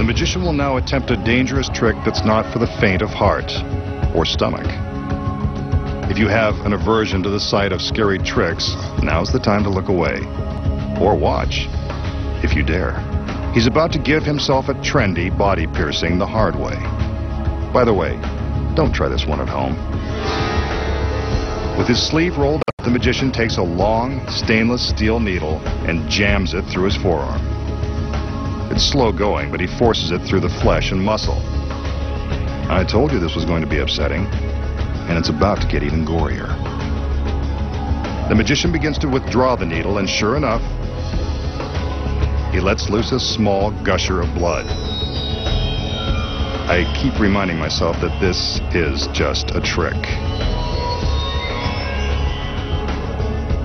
magician will now attempt a dangerous trick that's not for the faint of heart or stomach. If you have an aversion to the sight of scary tricks, now's the time to look away. Or watch, if you dare. He's about to give himself a trendy body piercing the hard way. By the way, don't try this one at home. With his sleeve rolled up, the magician takes a long, stainless steel needle and jams it through his forearm. It's slow going, but he forces it through the flesh and muscle. I told you this was going to be upsetting, and it's about to get even gorier. The magician begins to withdraw the needle, and sure enough, he lets loose a small gusher of blood. I keep reminding myself that this is just a trick.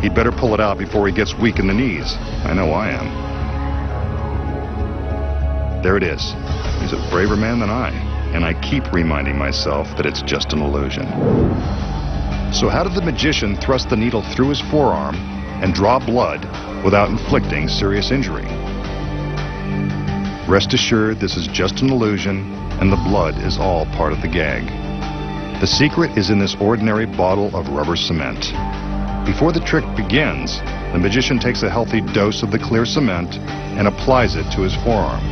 He'd better pull it out before he gets weak in the knees. I know I am. There it is. He's a braver man than I, and I keep reminding myself that it's just an illusion. So how did the magician thrust the needle through his forearm and draw blood without inflicting serious injury? Rest assured, this is just an illusion, and the blood is all part of the gag. The secret is in this ordinary bottle of rubber cement. Before the trick begins, the magician takes a healthy dose of the clear cement and applies it to his forearm.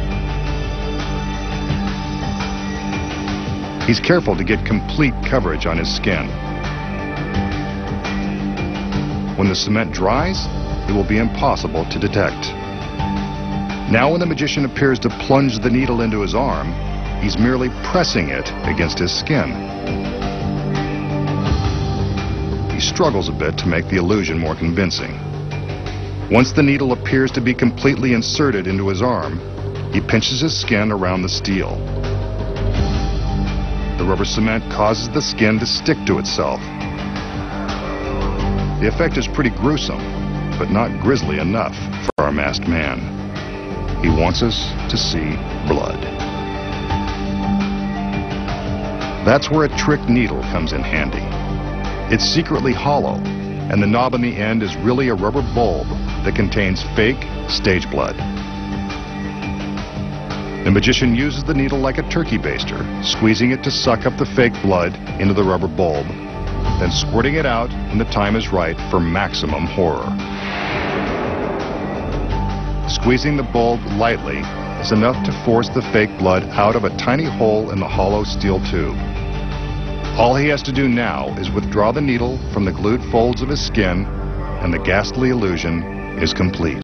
He's careful to get complete coverage on his skin. When the cement dries, it will be impossible to detect. Now when the magician appears to plunge the needle into his arm, he's merely pressing it against his skin. He struggles a bit to make the illusion more convincing. Once the needle appears to be completely inserted into his arm, he pinches his skin around the steel. The rubber cement causes the skin to stick to itself. The effect is pretty gruesome, but not grisly enough for our masked man. He wants us to see blood. That's where a trick needle comes in handy. It's secretly hollow, and the knob on the end is really a rubber bulb that contains fake stage blood. The magician uses the needle like a turkey baster, squeezing it to suck up the fake blood into the rubber bulb, then squirting it out when the time is right for maximum horror. Squeezing the bulb lightly is enough to force the fake blood out of a tiny hole in the hollow steel tube. All he has to do now is withdraw the needle from the glued folds of his skin, and the ghastly illusion is complete.